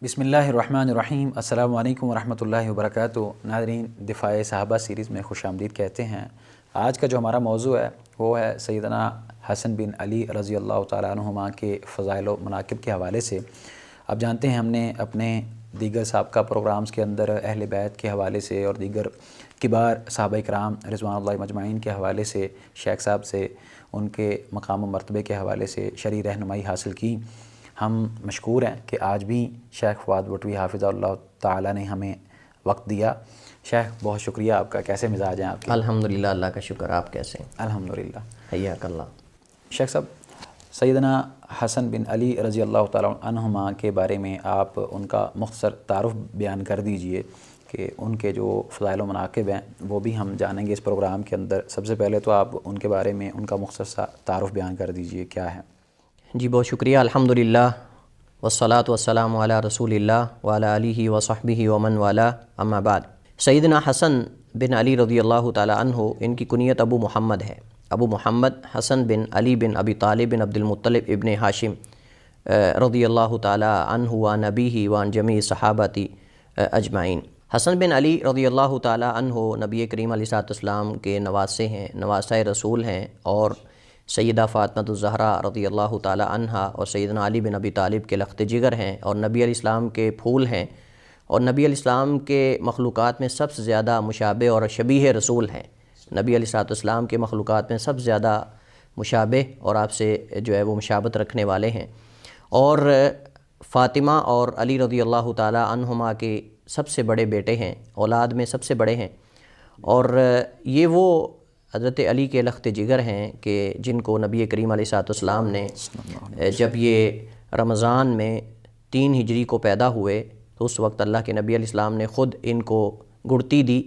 بسم اللہ الرحمن الرحیم۔ السلام علیکم ورحمۃ اللہ وبرکاتہ۔ ناظرین، دفاع صحابہ سیریز میں خوش آمدید کہتے ہیں۔ آج کا جو ہمارا موضوع ہے وہ ہے سیدنا حسن بن علی رضی اللہ تعالیٰ عنہما کے فضائل و مناقب کے حوالے سے۔ اب جانتے ہیں ہم نے اپنے دیگر سابقہ پروگرامز کے اندر اہل بیت کے حوالے سے اور دیگر کبار صحابہ کرام رضوان اللہ مجمعین کے حوالے سے شیخ صاحب سے ان کے مقام و مرتبے کے حوالے سے شرعی رہنمائی حاصل کی۔ ہم مشکور ہیں کہ آج بھی شیخ فؤاد بٹوی حافظہ اللہ تعالیٰ نے ہمیں وقت دیا۔ شیخ بہت شکریہ آپ کا، کیسے مزاج ہیں آپ کے؟ الحمدللہ، اللہ کا شکر۔ آپ کیسے ہیں؟ الحمدللہ، حیاک اللہ۔ شیخ صاحب، سیدنا حسن بن علی رضی اللہ تعالیٰ عنہما کے بارے میں آپ ان کا مختصر تعارف بیان کر دیجئے کہ ان کے جو فضائل و مناقب ہیں وہ بھی ہم جانیں گے اس پروگرام کے اندر۔ سب سے پہلے تو آپ ان کے بارے میں ان کا مختصر سا تعارف بیان کر دیجئے، کیا ہے؟ جی بہت شکریہ۔ الحمدللہ والصلاة والسلام علی رسول اللہ وعلی آلہ وصحبہ ومن والا، اما بعد۔ سیدنا حسن بن علی رضی اللہ تعالیٰ عنہ، ان کی کنیت ابو محمد ہے۔ ابو محمد حسن بن علی بن ابی طالب بن عبد المطلب ابن ہاشم رضی اللہ تعالیٰ عنہ وعن نبیہ وعن جمیع صحابہ اجمعین۔ حسن بن علی رضی اللہ تعالیٰ عنہ نبی کریم علیہ السلام کے نواسے ہیں، نواسۂ رسول ہیں، اور سیدہ فاطمہ الزہرا رضی اللہ تعالیٰ عنہا اور سیدنا علی بن ابی طالب کے لخت جگر ہیں، اور نبی علیہ السلام کے پھول ہیں، اور نبی علیہ السلام کے مخلوقات میں سب سے زیادہ مشابہ اور شبیہ رسول ہیں۔ نبی علیہ السلام کے مخلوقات میں سب سے زیادہ مشابہ اور آپ سے جو ہے وہ مشابہت رکھنے والے ہیں، اور فاطمہ اور علی رضی اللہ تعالیٰ عنہما کے سب سے بڑے بیٹے ہیں، اولاد میں سب سے بڑے ہیں، اور یہ وہ حضرت علی کے لخت جگر ہیں کہ جن کو نبی کریم علیہ السلام نے جب یہ رمضان میں 3 ہجری کو پیدا ہوئے تو اس وقت اللہ کے نبی علیہ السلام نے خود ان کو گڑتی دی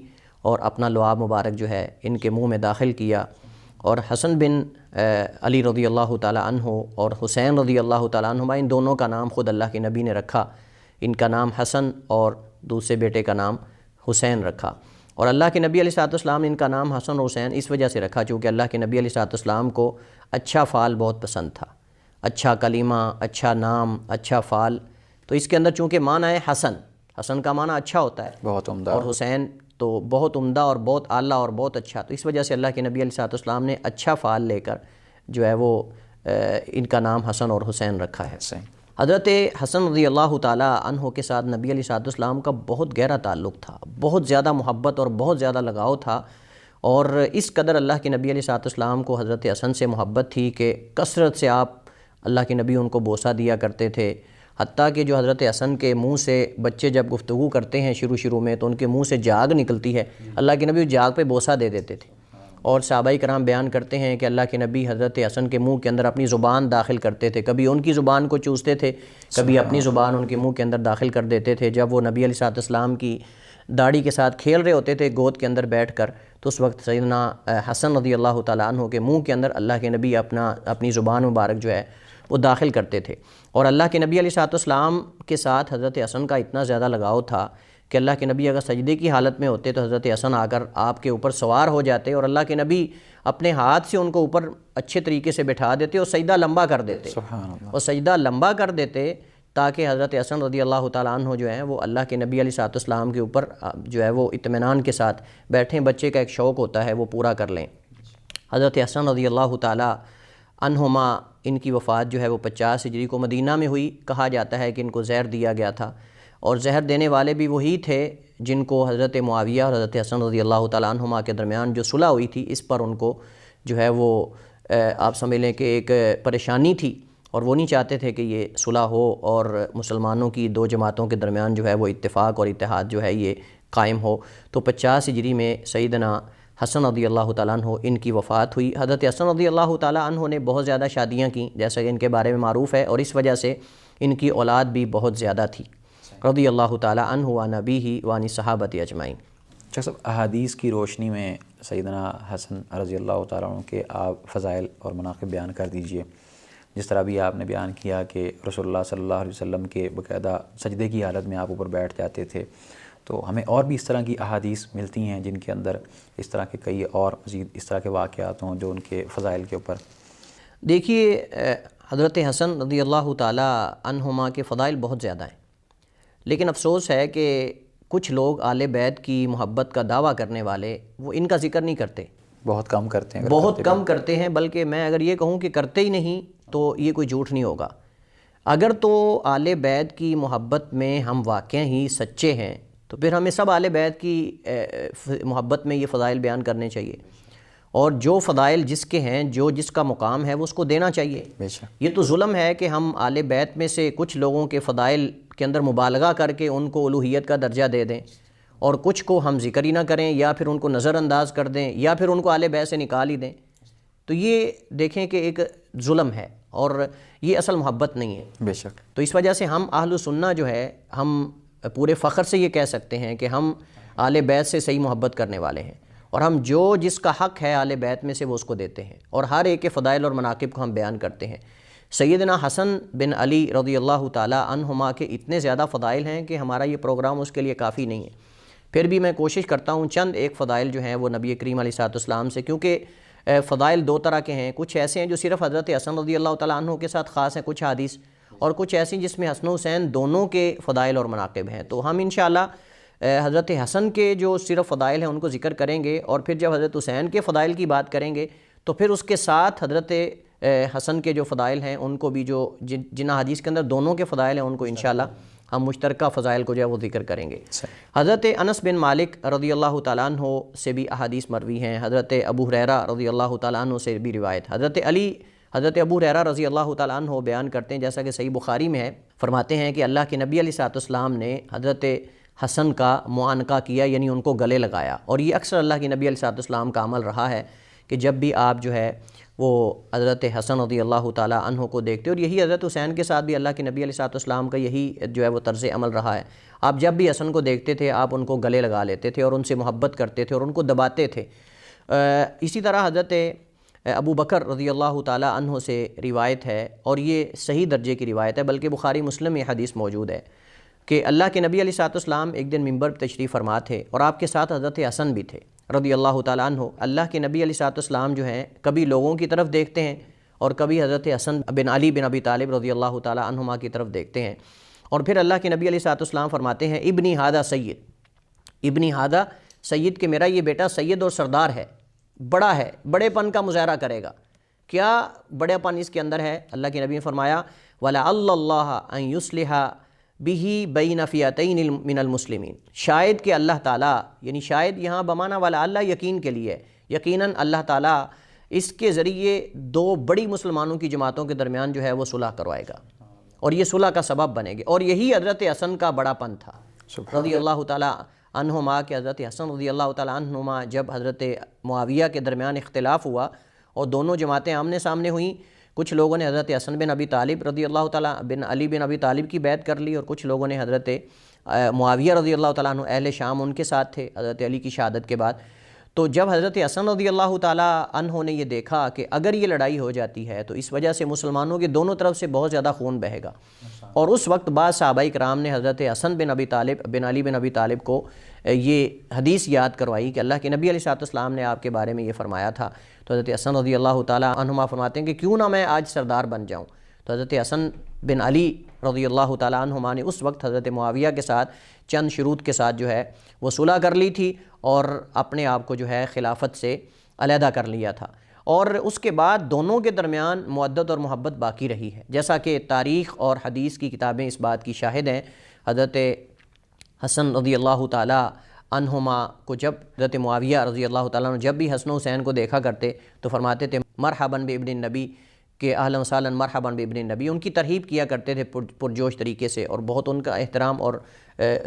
اور اپنا لعاب مبارک جو ہے ان کے منہ میں داخل کیا، اور حسن بن علی رضی اللہ تعالیٰ عنہ اور حسین رضی اللہ تعالیٰ عنہما، ان دونوں کا نام خود اللہ کے نبی نے رکھا۔ ان کا نام حسن اور دوسرے بیٹے کا نام حسین رکھا، اور اللہ کے نبی علیہ السلام نے ان کا نام حسن اور حسین اس وجہ سے رکھا چونکہ اللہ کے نبی علیہ السلام کو اچھا فعل بہت پسند تھا، اچھا کلمہ، اچھا نام، اچھا فعل۔ تو اس کے اندر چونکہ معنی ہے حسن، حسن کا معنی اچھا ہوتا ہے، بہت عمدہ، اور حسین تو بہت عمدہ اور بہت اعلیٰ اور بہت اچھا، تو اس وجہ سے اللہ کے نبی علیہ السلام نے اچھا فعل لے کر جو ہے وہ ان کا نام حسن اور حسین رکھا ہے۔ حضرت حسن رضی اللہ تعالیٰ عنہ کے ساتھ نبی علیہ السلام کا بہت گہرا تعلق تھا، بہت زیادہ محبت اور بہت زیادہ لگاؤ تھا، اور اس قدر اللہ کے نبی علیہ السلام کو حضرت حسن سے محبت تھی کہ کثرت سے آپ اللہ کے نبی ان کو بوسہ دیا کرتے تھے، حتیٰ کہ جو حضرت حسن کے منہ سے بچے جب گفتگو کرتے ہیں شروع میں تو ان کے منہ سے جاگ نکلتی ہے، اللہ کے نبی جاگ پہ بوسہ دے دیتے تھے، اور صحابہ کرام بیان کرتے ہیں کہ اللہ کے نبی حضرت حسن کے منہ کے اندر اپنی زبان داخل کرتے تھے، کبھی ان کی زبان کو چوستے تھے، کبھی اپنی زبان ان کے منہ کے اندر داخل کر دیتے تھے۔ جب وہ نبی علیہ السلام کی داڑھی کے ساتھ کھیل رہے ہوتے تھے گود کے اندر بیٹھ کر، تو اس وقت سیدنا حسن رضی اللہ تعالیٰ عنہ کے منہ کے اندر اللہ کے نبی اپنی زبان مبارک جو ہے وہ داخل کرتے تھے، اور اللہ کے نبی علیہ السلام کے ساتھ حضرت حسن کا اتنا زیادہ لگاؤ تھا کہ اللہ کے نبی اگر سجدے کی حالت میں ہوتے تو حضرت حسن آ کر آپ کے اوپر سوار ہو جاتے، اور اللہ کے نبی اپنے ہاتھ سے ان کو اوپر اچھے طریقے سے بٹھا دیتے اور سجدہ لمبا کر دیتے، اور سجدہ لمبا کر دیتے تاکہ حضرت حسن رضی اللہ تعالیٰ عنہ جو ہیں وہ اللہ کے نبی علیہ السلام کے اوپر جو ہے وہ اطمینان کے ساتھ بیٹھیں، بچے کا ایک شوق ہوتا ہے وہ پورا کر لیں۔ حضرت حسن رضی اللہ تعالیٰ عنہما، ان کی وفات جو ہے وہ 50 ہجری کو مدینہ میں ہوئی۔ کہا جاتا ہے کہ ان کو زہر دیا گیا تھا، اور زہر دینے والے بھی وہی تھے جن کو حضرت معاویہ اور حضرت حسن رضی اللہ تعالیٰ عنہما کے درمیان جو صلح ہوئی تھی، اس پر ان کو جو ہے وہ آپ سمجھ لیں کہ ایک پریشانی تھی، اور وہ نہیں چاہتے تھے کہ یہ صلح ہو اور مسلمانوں کی 2 جماعتوں کے درمیان جو ہے وہ اتفاق اور اتحاد جو ہے یہ قائم ہو۔ تو 50 ہجری میں سیدنا حسن رضی اللہ تعالیٰ عنہ ان کی وفات ہوئی۔ حضرت حسن رضی اللہ تعالیٰ عنہ نے بہت زیادہ شادیاں کیں جیسا کہ ان کے بارے میں معروف ہے، اور اس وجہ سے ان کی اولاد بھی بہت زیادہ تھی، رضی اللہ تعالیٰ عنہ وعن نبیہ وعن صحابۃ اجمعین۔ شیخ صاحب، احادیث کی روشنی میں سیدنا حسن رضی اللہ تعالیٰ عنہ کے آپ فضائل اور مناقب بیان کر دیجئے۔ جس طرح بھی آپ نے بیان کیا کہ رسول اللہ صلی اللہ علیہ وسلم کے باقاعدہ سجدے کی حالت میں آپ اوپر بیٹھ جاتے تھے، تو ہمیں اور بھی اس طرح کی احادیث ملتی ہیں جن کے اندر اس طرح کے کئی اور مزید اس طرح کے واقعات ہوں جو ان کے فضائل کے اوپر؟ دیکھیے، حضرت حسن رضی اللہ تعالیٰ عنہما کے فضائل بہت زیادہ ہیں، لیکن افسوس ہے کہ کچھ لوگ اہل بیت کی محبت کا دعویٰ کرنے والے وہ ان کا ذکر نہیں کرتے، بہت کم کرتے ہیں، بہت کم کرتے ہیں، بلکہ میں اگر یہ کہوں کہ کرتے ہی نہیں تو یہ کوئی جھوٹ نہیں ہوگا۔ اگر تو اہل بیت کی محبت میں ہم واقعی ہی سچے ہیں تو پھر ہمیں سب اہل بیت کی محبت میں یہ فضائل بیان کرنے چاہیے، اور جو فضائل جس کے ہیں، جو جس کا مقام ہے وہ اس کو دینا چاہیے۔ بے شک یہ تو ظلم ہے کہ ہم اہل بیت میں سے کچھ لوگوں کے فضائل کے اندر مبالغہ کر کے ان کو الوہیت کا درجہ دے دیں، اور کچھ کو ہم ذکر ہی نہ کریں، یا پھر ان کو نظر انداز کر دیں، یا پھر ان کو اہل بیت سے نکال ہی دیں۔ تو یہ دیکھیں کہ ایک ظلم ہے، اور یہ اصل محبت نہیں ہے۔ بے شک۔ تو اس وجہ سے ہم اہل سنہ جو ہے، ہم پورے فخر سے یہ کہہ سکتے ہیں کہ ہم اہل بیت سے صحیح محبت کرنے والے ہیں، اور ہم جو جس کا حق ہے اہل بیت میں سے وہ اس کو دیتے ہیں، اور ہر ایک کے فضائل اور مناقب کو ہم بیان کرتے ہیں۔ سیدنا حسن بن علی رضی اللہ تعالی عنہما کے اتنے زیادہ فضائل ہیں کہ ہمارا یہ پروگرام اس کے لیے کافی نہیں ہے، پھر بھی میں کوشش کرتا ہوں چند ایک فضائل جو ہیں وہ نبی کریم علیہ السلام سے، کیونکہ فضائل دو طرح کے ہیں، کچھ ایسے ہیں جو صرف حضرت حسن رضی اللہ تعالیٰ عنہ کے ساتھ خاص ہیں کچھ حدیث، اور کچھ ایسی جس میں حسن و حسین دونوں کے فضائل اور مناقب ہیں۔ تو ہم انشاءاللہ حضرت حسن کے جو صرف فضائل ہیں ان کو ذکر کریں گے، اور پھر جب حضرت حسین کے فضائل کی بات کریں گے تو پھر اس کے ساتھ حضرت حسن کے جو فضائل ہیں ان کو بھی، جو جن حدیث کے اندر دونوں کے فضائل ہیں ان کو انشاءاللہ ہم مشترکہ فضائل کو جو ہے وہ ذکر کریں گے۔ حضرت انس بن مالک رضی اللہ تعالیٰ عنہ سے بھی احادیث مروی ہیں، حضرت ابو ہریرہ رضی اللہ تعالیٰ عنہ سے بھی روایت، حضرت ابو ہریرہ رضی اللہ تعالیٰ عنہ بیان کرتے ہیں، جیسا کہ صحیح بخاری میں ہے، فرماتے ہیں کہ اللہ کے نبی علیہ السلام نے حضرت حسن کا معانقہ کیا، یعنی ان کو گلے لگایا، اور یہ اکثر اللہ کے نبی علیہ السلام کا عمل رہا ہے کہ جب بھی آپ جو ہے وہ حضرت حسن رضی اللہ تعالیٰ عنہ کو دیکھتے، اور یہی حضرت حسین کے ساتھ بھی اللہ کے نبی علیہ السلام کا یہی جو ہے وہ طرز عمل رہا ہے، آپ جب بھی حسن کو دیکھتے تھے آپ ان کو گلے لگا لیتے تھے اور ان سے محبت کرتے تھے اور ان کو دباتے تھے۔ اسی طرح حضرت ابو بکر رضی اللہ تعالیٰ عنہ سے روایت ہے، اور یہ صحیح درجے کی روایت ہے، بلکہ بخاری مسلم میں حدیث موجود ہے کہ اللہ کے نبی علیہ السلام ایک دن منبر پر تشریف فرما تھے، اور آپ کے ساتھ حضرت حسن بھی تھے رضی اللہ تعالیٰ عنہ۔ اللہ کے نبی علیہ السلام جو ہیں کبھی لوگوں کی طرف دیکھتے ہیں اور کبھی حضرت حسن بن علی بن ابی طالب رضی اللہ تعالیٰ عنہما کی طرف دیکھتے ہیں، اور پھر اللہ کے نبی علیہ السلام فرماتے ہیں ابنی ہادہ سید، ابنی ہادہ سید، کہ میرا یہ بیٹا سید اور سردار ہے، بڑا ہے، بڑے پن کا مظاہرہ کرے گا۔ کیا بڑے پن اس کے اندر ہے؟ اللہ کے نبی نے فرمایا وَلَعَلَّ اللَّهَ أَن يُصْلِحَ بِهِ بَيْنَ فِئَتَيْنِ مِنَ الْمُسْلِمِينَ، شاید کہ اللہ تعالیٰ، یعنی شاید یہاں بمعنی وَلَعَلَّ یقین کے لیے، یقیناً اللہ تعالیٰ اس کے ذریعے دو بڑی مسلمانوں کی جماعتوں کے درمیان جو ہے وہ صلح کروائے گا، اور یہ صلح کا سبب بنے گی، اور یہی حضرت حسن کا بڑا پن تھا رضی اللہ تعالیٰ عنہما، کہ حضرت حسن رضی اللہ تعالیٰ عنہما جب حضرت معاویہ کے درمیان اختلاف ہوا اور دونوں جماعتیں آمنے سامنے ہوئیں، کچھ لوگوں نے حضرت حسن بن ابی طالب رضی اللہ تعالیٰ بن علی بن ابی طالب کی بیعت کر لی، اور کچھ لوگوں نے حضرت معاویہ رضی اللہ تعالیٰ عنہ، اہل شام ان کے ساتھ تھے حضرت علی کی شہادت کے بعد۔ تو جب حضرت حسن رضی اللہ تعالیٰ عنہ نے یہ دیکھا کہ اگر یہ لڑائی ہو جاتی ہے تو اس وجہ سے مسلمانوں کے دونوں طرف سے بہت زیادہ خون بہے گا، اور اس وقت بعض صحابہ کرام نے حضرت حسن بن ابی طالب بن علی بن ابی طالب کو یہ حدیث یاد کروائی کہ اللہ کے نبی علیہ السلام نے آپ کے بارے میں یہ فرمایا تھا۔ تو حضرت حسن رضی اللہ تعالیٰ عنہما فرماتے ہیں کہ کیوں نہ میں آج سردار بن جاؤں۔ تو حضرت حسن بن علی رضی اللہ تعالیٰ عنہما نے اس وقت حضرت معاویہ کے ساتھ چند شروط کے ساتھ جو ہے وہ صلح کر لی تھی، اور اپنے آپ کو جو ہے خلافت سے علیحدہ کر لیا تھا، اور اس کے بعد دونوں کے درمیان مودت اور محبت باقی رہی ہے، جیسا کہ تاریخ اور حدیث کی کتابیں اس بات کی شاہد ہیں۔ حضرت حسن رضی اللہ تعالیٰ عنہما کو جب حضرت معاویہ رضی اللہ تعالیٰ عنہ جب بھی حسن و حسین کو دیکھا کرتے تو فرماتے تھے مرحباً بابن النبی، کہ اہلا وسہلا مرحباً بابن النبی، ان کی ترغیب کیا کرتے تھے پرجوش طریقے سے، اور بہت ان کا احترام اور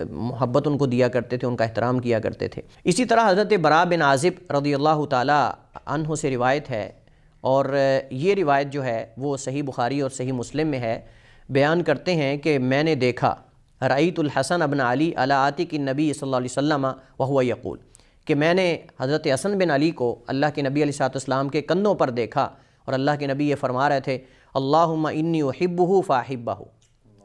محبت ان کو دیا کرتے تھے، ان کا احترام کیا کرتے تھے۔ اسی طرح حضرت براء بن عازب رضی اللہ تعالیٰ عنہ سے روایت ہے، اور یہ روایت جو ہے وہ صحیح بخاری اور صحیح مسلم میں ہے، بیان کرتے ہیں کہ میں نے دیکھا رأیت الحسن ابن علی علی عاتق النبی صلی اللہ علیہ وسلم وہو یقول، کہ میں نے حضرت حسن بن علی کو اللہ کے نبی علیہ السلام کے کندھوں پر دیکھا، اور اللہ کے نبی یہ فرما رہے تھے اللہم انی احبہ فاحبہ،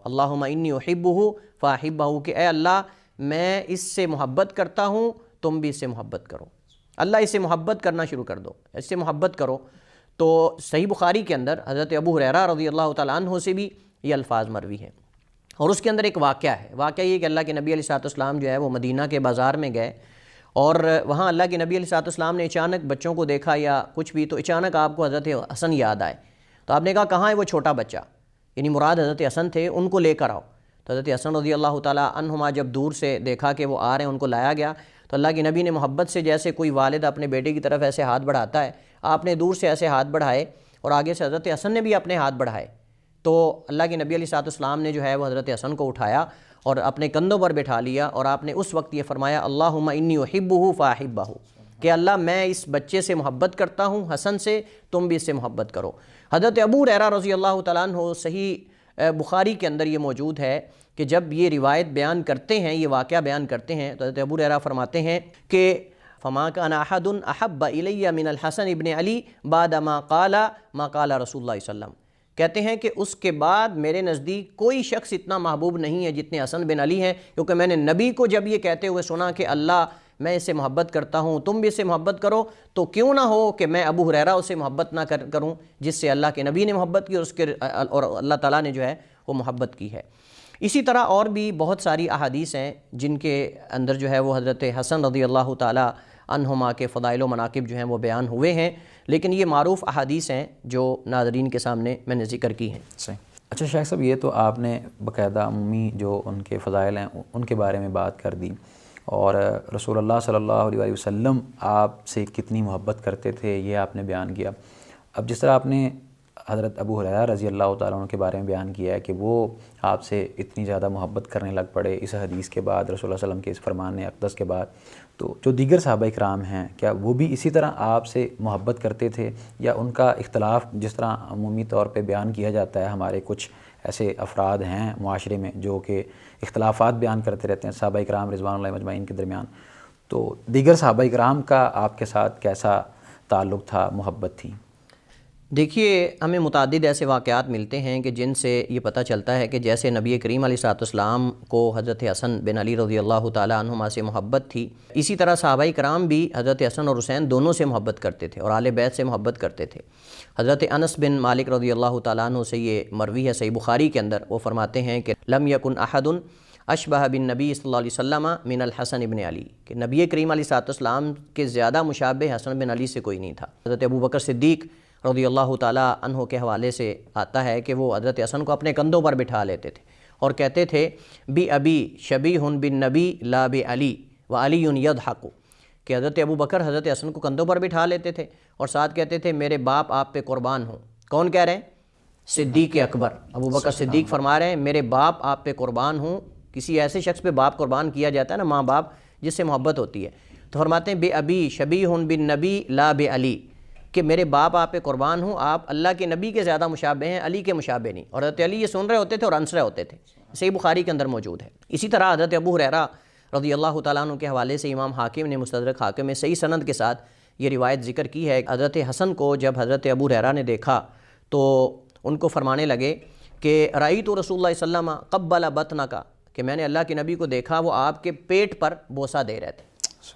اللہم انی احبہ فاحبہ، کہ اے اللہ میں اس سے محبت کرتا ہوں، تم بھی اس سے محبت کرو، اللہ اس سے محبت کرنا شروع کر دو، اس سے محبت کرو۔ تو صحیح بخاری کے اندر حضرت ابو ہریرہ رضی اللہ تعالیٰ عنہ سے بھی یہ الفاظ مروی ہیں۔ اور اس کے اندر ایک واقعہ ہے. واقعہ یہ کہ اللہ کے نبی علیہ الصلوۃ والسلام جو ہے وہ مدینہ کے بازار میں گئے اور وہاں اللہ کے نبی علیہ الصلوۃ والسلام نے اچانک بچوں کو دیکھا یا کچھ بھی, تو اچانک آپ کو حضرت حسن یاد آئے. تو آپ نے کہا کہاں ہے وہ چھوٹا بچہ, یعنی مراد حضرت حسن تھے, ان کو لے کر آؤ. تو حضرت حسن رضی اللہ تعالیٰ عنہما جب دور سے دیکھا کہ وہ آ رہے ہیں, ان کو لایا گیا. تو اللہ کے نبی نے محبت سے, جیسے کوئی والد اپنے بیٹے کی طرف ایسے ہاتھ بڑھاتا ہے, آپ نے دور سے ایسے ہاتھ بڑھائے اور آگے سے حضرت حسن نے بھی اپنے ہاتھ بڑھائے. تو اللہ کے نبی علیہ الصلوۃ والسلام نے جو ہے وہ حضرت حسن کو اٹھایا اور اپنے کندھوں پر بٹھا لیا, اور آپ نے اس وقت یہ فرمایا اللہم انی احبہ فاحبہ, کہ اللہ میں اس بچے سے محبت کرتا ہوں, حسن سے, تم بھی اس سے محبت کرو. حضرت ابو ہریرہ رضی اللہ تعالیٰ عنہ, صحیح بخاری کے اندر یہ موجود ہے کہ جب یہ روایت بیان کرتے ہیں, یہ واقعہ بیان کرتے ہیں, تو حضرت ابو ہریرہ فرماتے ہیں کہ فما کان احد احب الی من الحسن ابن علی بعد ما قال رسول اللہ صلی اللہ علیہ وسلم. کہتے ہیں کہ اس کے بعد میرے نزدیک کوئی شخص اتنا محبوب نہیں ہے جتنے حسن بن علی ہیں, کیونکہ میں نے نبی کو جب یہ کہتے ہوئے سنا کہ اللہ میں اس سے محبت کرتا ہوں, تم بھی اس سے محبت کرو, تو کیوں نہ ہو کہ میں ابو ہریرہ اسے محبت نہ کروں جس سے اللہ کے نبی نے محبت کی اور اللہ تعالیٰ نے جو ہے وہ محبت کی ہے. اسی طرح اور بھی بہت ساری احادیث ہیں جن کے اندر جو ہے وہ حضرت حسن رضی اللہ تعالیٰ عنہما کے فضائل و مناقب جو ہیں وہ بیان ہوئے ہیں, لیکن یہ معروف احادیث ہیں جو ناظرین کے سامنے میں نے ذکر کی ہیں. صحیح. اچھا شیخ صاحب, یہ تو آپ نے باقاعدہ عمومی جو ان کے فضائل ہیں ان کے بارے میں بات کر دی, اور رسول اللہ صلی اللہ علیہ وسلم آپ سے کتنی محبت کرتے تھے یہ آپ نے بیان کیا. اب جس طرح آپ نے حضرت ابو ہریرہ رضی اللہ تعالیٰ عنہ کے بارے میں بیان کیا ہے کہ وہ آپ سے اتنی زیادہ محبت کرنے لگ پڑے اس حدیث کے بعد, رسول اللہ صلی اللہ علیہ وسلم کے اس فرمان اقدس کے بعد, تو جو دیگر صحابہ اکرام ہیں کیا وہ بھی اسی طرح آپ سے محبت کرتے تھے, یا ان کا اختلاف جس طرح عمومی طور پہ بیان کیا جاتا ہے, ہمارے کچھ ایسے افراد ہیں معاشرے میں جو کہ اختلافات بیان کرتے رہتے ہیں صحابہ اکرام رضوان اللہ مجمعین کے درمیان, تو دیگر صحابہ اکرام کا آپ کے ساتھ کیسا تعلق تھا, محبت تھی؟ دیکھیے, ہمیں متعدد ایسے واقعات ملتے ہیں کہ جن سے یہ پتہ چلتا ہے کہ جیسے نبی کریم علیہ الصلوۃ والسلام کو حضرت حسن بن علی رضی اللہ تعالیٰ عنہما سے محبت تھی, اسی طرح صحابہ کرام بھی حضرت حسن اور حسین دونوں سے محبت کرتے تھے اور اہل بیت سے محبت کرتے تھے. حضرت انس بن مالک رضی اللہ تعالیٰ عنہ سے یہ مروی ہے صحیح بخاری کے اندر, وہ فرماتے ہیں کہ لم یکن احد اشبہ بن نبی صلی اللہ علیہ وسلم من الحسن ابن علی, کہ نبی کریم علیہ الصلوۃ والسلام کے زیادہ مشابہ حسن بن علی سے کوئی نہیں تھا. حضرت ابو بکر صدیق رضی اللہ تعالیٰ عنہ کے حوالے سے آتا ہے کہ وہ حضرت حسن کو اپنے کندھوں پر بٹھا لیتے تھے اور کہتے تھے بی ابی شبیہ بن نبی لا بعلی و علی یضحک, کہ حضرت ابو بکر حضرت حسن کو کندھوں پر بٹھا لیتے تھے اور ساتھ کہتے تھے میرے باپ آپ پہ قربان ہوں. کون کہہ رہے ہیں؟ صدیق اکبر ابو بکر صدیق فرما رہے ہیں میرے باپ آپ پہ قربان ہوں. کسی ایسے شخص پہ باپ قربان کیا جاتا ہے نا, ماں باپ جس سے محبت ہوتی ہے, تو فرماتے ہیں بے ابی شبیہ بن نبی لا بعلی, کہ میرے باپ آپ پہ قربان ہوں, آپ اللہ کے نبی کے زیادہ مشابہ ہیں, علی کے مشابہ نہیں. اور حضرت علی یہ سن رہے ہوتے تھے اور ہنس رہے ہوتے تھے, صحیح بخاری کے اندر موجود ہے. اسی طرح حضرت ابو ہریرہ رضی اللہ تعالیٰ عنہ کے حوالے سے امام حاکم نے مستدرک حاکم میں صحیح سند کے ساتھ یہ روایت ذکر کی ہے. حضرت حسن کو جب حضرت ابو ہریرہ نے دیکھا تو ان کو فرمانے لگے کہ رأیت رسول اللہ صلی اللہ علیہ وسلم قبل بطنک, کہ میں نے اللہ کے نبی کو دیکھا وہ آپ کے پیٹ پر بوسہ دے رہے تھے.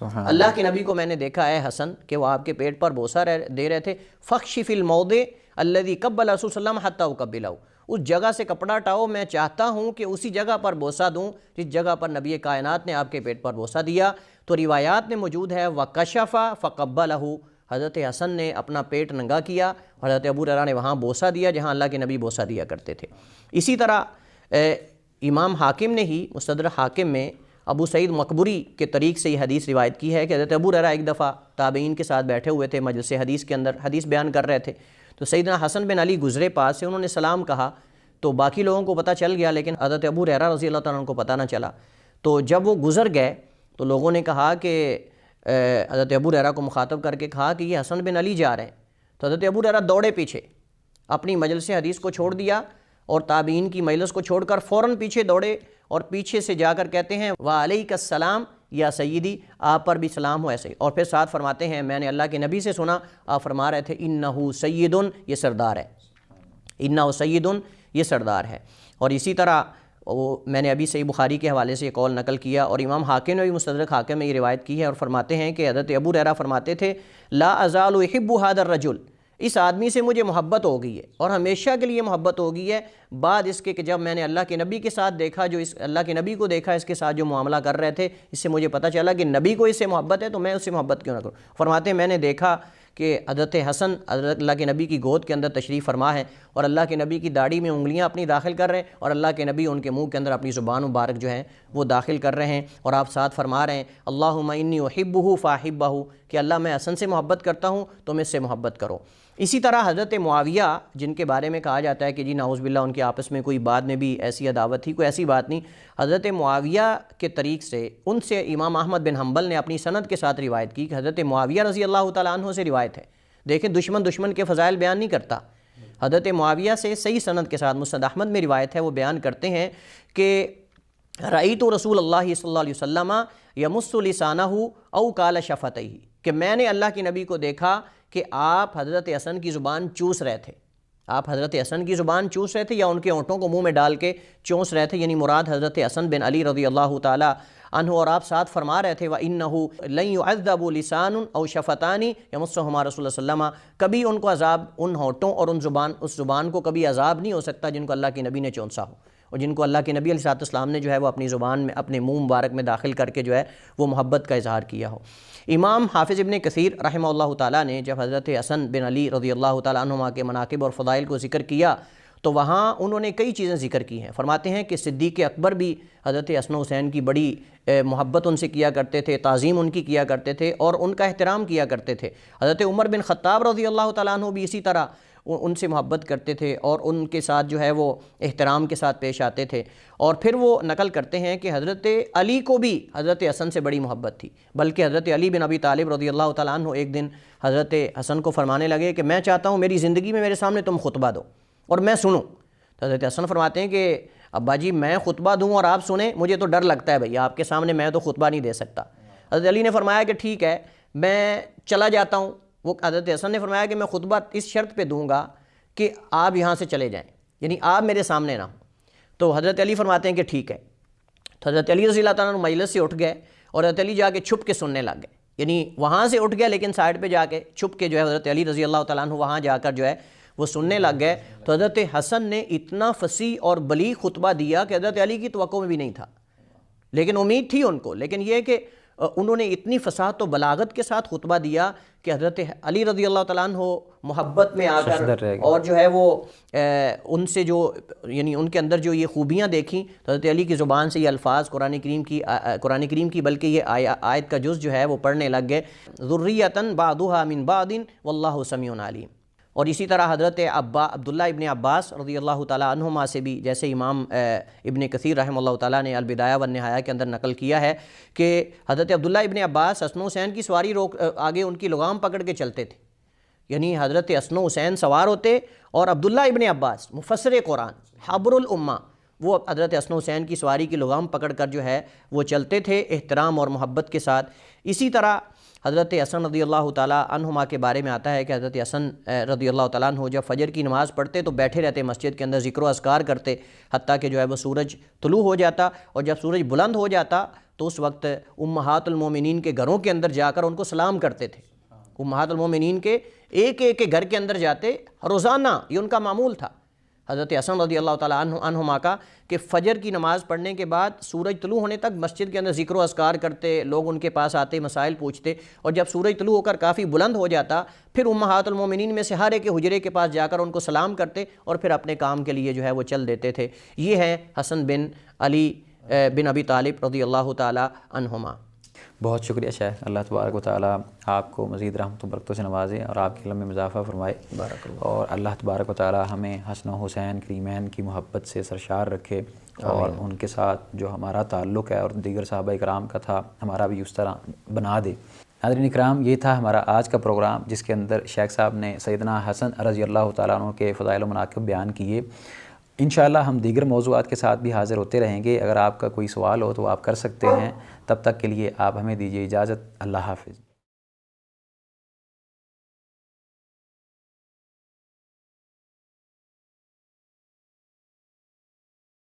اللہ کے نبی کو میں نے دیکھا ہے حسن کہ وہ آپ کے پیٹ پر بوسہ دے رہے تھے. فخشف الموضع الذی قبل رسول صلی اللہ علیہ وسلم حتی اقبلہ, اس جگہ سے کپڑا ہٹاؤ, میں چاہتا ہوں کہ اسی جگہ پر بوسہ دوں جس جگہ پر نبی کائنات نے آپ کے پیٹ پر بوسہ دیا. تو روایات میں موجود ہے وکشف فقبلہ, حضرت حسن نے اپنا پیٹ ننگا کیا اور حضرت ابو ہریرہ نے وہاں بوسہ دیا جہاں اللہ کے نبی بوسہ دیا کرتے تھے. اسی طرح امام حاکم نے ہی مستدرک حاکم میں ابو سعید مقبری کے طریق سے یہ حدیث روایت کی ہے کہ حضرت ابو ہریرہ ایک دفعہ تابعین کے ساتھ بیٹھے ہوئے تھے مجلس حدیث کے اندر, حدیث بیان کر رہے تھے, تو سیدنا حسن بن علی گزرے پاس سے, انہوں نے سلام کہا تو باقی لوگوں کو پتہ چل گیا لیکن حضرت ابو ہریرہ رضی اللہ تعالیٰ عنہ کو پتہ نہ چلا. تو جب وہ گزر گئے تو لوگوں نے کہا کہ حضرت ابو ہریرہ کو مخاطب کر کے کہا کہ یہ حسن بن علی جا رہے ہیں. تو حضرت ابو ہریرہ دوڑے پیچھے, اپنی مجلس حدیث کو چھوڑ دیا اور تابعین کی مجلس کو چھوڑ کر فوراً پیچھے دوڑے اور پیچھے سے جا کر کہتے ہیں وعلیک السلام یا سیدی, آپ پر بھی سلام ہو ایسے ہی. اور پھر ساتھ فرماتے ہیں میں نے اللہ کے نبی سے سنا, آپ فرما رہے تھے انہو سیدن, یہ سردار ہے, انہو سیدن, یہ سردار ہے. اور اسی طرح وہ میں نے ابھی صحیح بخاری کے حوالے سے یہ قول نقل کیا اور امام حاکم نے بھی مستدرک حاکم میں یہ روایت کی ہے اور فرماتے ہیں کہ حضرت ابو ہریرہ فرماتے تھے لا ازال احب هذا الرجل, اس آدمی سے مجھے محبت ہو گئی ہے اور ہمیشہ کے لیے محبت ہو گئی ہے، بعد اس کے کہ جب میں نے اللہ کے نبی کے ساتھ دیکھا، جو اس اللہ کے نبی کو دیکھا اس کے ساتھ جو معاملہ کر رہے تھے، اس سے مجھے پتہ چلا کہ نبی کو اس سے محبت ہے تو میں اس سے محبت کیوں نہ کروں۔ فرماتے ہیں میں نے دیکھا کہ حضرت حسن حضرت اللہ کے نبی کی گود کے اندر تشریف فرما ہے اور اللہ کے نبی کی داڑھی میں انگلیاں اپنی داخل کر رہے ہیں اور اللہ کے نبی ان کے منہ کے اندر اپنی زبان مبارک جو ہے وہ داخل کر رہے ہیں، اور آپ ساتھ فرما رہے ہیں اللہم انی احبہ فاحبہ، کہ اللہ میں حسن سے محبت کرتا ہوں تم اس سے محبت کرو۔ اسی طرح حضرت معاویہ جن کے بارے میں کہا جاتا ہے کہ جی نعوذ باللہ ان کے آپس میں کوئی بعد میں بھی ایسی عداوت تھی، کوئی ایسی بات نہیں، حضرت معاویہ کے طریق سے ان سے امام احمد بن حنبل نے اپنی سند کے ساتھ روایت کی کہ حضرت معاویہ رضی اللہ تعالیٰ عنہ سے روایت ہے۔ دیکھیں دشمن کے فضائل بیان نہیں کرتا، حضرت معاویہ سے صحیح سند کے ساتھ مسند احمد میں روایت ہے، وہ بیان کرتے ہیں کہ رأیت رسول اللہ صلی اللہ علیہ وسلم یمس لسانہ او کال شفتیہ، کہ میں نے اللہ کے نبی کو دیکھا کہ آپ حضرت حسن کی زبان چوس رہے تھے، آپ حضرت حسن کی زبان چوس رہے تھے یا ان کے ہونٹوں کو منہ میں ڈال کے چوس رہے تھے، یعنی مراد حضرت حسن بن علی رضی اللہ تعالی عنہ، اور آپ ساتھ فرما رہے تھے وَإِنَّهُ لَن يُعَذَّبُ لِسَانٌ أَوْ شَفَتَانِ يَمُسُّهُمَا رسول اللہ صلی اللہ علیہ وسلم، کبھی ان کو عذاب، ان ہونٹوں اور اس زبان کو کبھی عذاب نہیں ہو سکتا جن کو اللہ کے نبی نے چونسا ہو، اور جن کو اللہ کے نبی علیہ السلام نے جو ہے وہ اپنی زبان میں اپنے منہ مبارک میں داخل کر کے جو ہے وہ محبت کا اظہار کیا ہو۔ امام حافظ ابن کثیر رحمہ اللہ تعالیٰ نے جب حضرت حسن بن علی رضی اللہ تعالیٰ عنہما کے مناقب اور فضائل کو ذکر کیا تو وہاں انہوں نے کئی چیزیں ذکر کی ہیں۔ فرماتے ہیں کہ صدیق اکبر بھی حضرت حسن و حسین کی بڑی محبت ان سے کیا کرتے تھے، تعظیم ان کی کیا کرتے تھے اور ان کا احترام کیا کرتے تھے۔ حضرت عمر بن خطاب رضی اللہ تعالیٰ عنہ بھی اسی طرح ان سے محبت کرتے تھے اور ان کے ساتھ جو ہے وہ احترام کے ساتھ پیش آتے تھے، اور پھر وہ نقل کرتے ہیں کہ حضرت علی کو بھی حضرت حسن سے بڑی محبت تھی، بلکہ حضرت علی بن ابی طالب رضی اللہ تعالیٰ عنہ ایک دن حضرت حسن کو فرمانے لگے کہ میں چاہتا ہوں میری زندگی میں میرے سامنے تم خطبہ دو اور میں سنوں۔ تو حضرت حسن فرماتے ہیں کہ ابا جی میں خطبہ دوں اور آپ سنیں، مجھے تو ڈر لگتا ہے بھئی آپ کے سامنے میں تو خطبہ نہیں دے سکتا۔ حضرت علی نے فرمایا کہ ٹھیک ہے میں چلا جاتا ہوں۔ وہ حضرت حسن نے فرمایا کہ میں خطبہ اس شرط پہ دوں گا کہ آپ یہاں سے چلے جائیں، یعنی آپ میرے سامنے نہ ہوں۔ تو حضرت علی فرماتے ہیں کہ ٹھیک ہے۔ تو حضرت علی رضی اللہ تعالیٰ عنہ مجلس سے اٹھ گئے اور حضرت علی جا کے چھپ کے سننے لگ گئے، یعنی وہاں سے اٹھ گئے لیکن سائڈ پہ جا کے چھپ کے جو ہے حضرت علی رضی اللہ تعالیٰ عنہ وہاں جا کر جو ہے وہ سننے لگ گئے۔ تو حضرت حسن نے اتنا فصیح اور بلیغ خطبہ دیا کہ حضرت علی کی توقع میں بھی نہیں تھا، لیکن امید تھی ان کو، لیکن یہ کہ انہوں نے اتنی فصاحت و بلاغت کے ساتھ خطبہ دیا کہ حضرت علی رضی اللہ تعالیٰ عنہ محبت میں آ کر اور جو ہے وہ ان سے جو یعنی ان کے اندر جو یہ خوبیاں دیکھیں تو حضرت علی کی زبان سے یہ الفاظ قرآن کریم کی بلکہ یہ آیت کا جز جو ہے وہ پڑھنے لگ گئے، ذریۃ بعضھا من بعض واللہ سمیع علیم۔ اور اسی طرح حضرت عبداللہ ابن عباس رضی اللہ تعالیٰ عنہما سے بھی، جیسے امام ابن کثیر رحمہ اللہ تعالیٰ نے البدایہ والنہایہ کے اندر نقل کیا ہے کہ حضرت عبداللہ ابن عباس حسن و حسین کی سواری آگے ان کی لگام پکڑ کے چلتے تھے، یعنی حضرت حسن و حسین سوار ہوتے اور عبداللہ ابن عباس مفسر قرآن حبر الامہ وہ حضرت حسن و حسین کی سواری کی لگام پکڑ کر جو ہے وہ چلتے تھے احترام اور محبت کے ساتھ۔ اسی طرح حضرت حسن رضی اللہ تعالیٰ عنہما کے بارے میں آتا ہے کہ حضرت حسن رضی اللہ تعالیٰ عنہ جب فجر کی نماز پڑھتے تو بیٹھے رہتے مسجد کے اندر، ذکر و اذکار کرتے حتیٰ کہ جو ہے وہ سورج طلوع ہو جاتا، اور جب سورج بلند ہو جاتا تو اس وقت امہات المومنین کے گھروں کے اندر جا کر ان کو سلام کرتے تھے۔ امہات المومنین کے ایک کے گھر کے اندر جاتے روزانہ، یہ ان کا معمول تھا حضرت حسن رضی اللہ تعالیٰ عنہما کا، کہ فجر کی نماز پڑھنے کے بعد سورج طلوع ہونے تک مسجد کے اندر ذکر و اذکار کرتے، لوگ ان کے پاس آتے مسائل پوچھتے، اور جب سورج طلوع ہو کر کافی بلند ہو جاتا پھر امہات المومنین میں سے ہر ایک حجرے کے پاس جا کر ان کو سلام کرتے اور پھر اپنے کام کے لیے جو ہے وہ چل دیتے تھے۔ یہ ہے حسن بن علی بن ابی طالب رضی اللہ تعالیٰ عنہما۔ بہت شکریہ شیخ، اللہ تبارک و تعالیٰ آپ کو مزید رحمت و برکتوں سے نوازے اور آپ کے علم میں اضافہ فرمائے، اور اللہ تبارک و تعالیٰ ہمیں حسن و حسین کریمین کی محبت سے سرشار رکھے، اور ان کے ساتھ جو ہمارا تعلق ہے اور دیگر صحابہ اکرام کا تھا ہمارا بھی اس طرح بنا دے۔ ناظرین اکرام، یہ تھا ہمارا آج کا پروگرام جس کے اندر شیخ صاحب نے سیدنا حسن رضی اللہ تعالیٰ عنہ کے فضائل و مناقب بیان کیے۔ انشاءاللہ ہم دیگر موضوعات کے ساتھ بھی حاضر ہوتے رہیں گے۔ اگر آپ کا کوئی سوال ہو تو آپ کر سکتے ہیں۔ تب تک کے لیے آپ ہمیں دیجیے اجازت۔ اللہ حافظ۔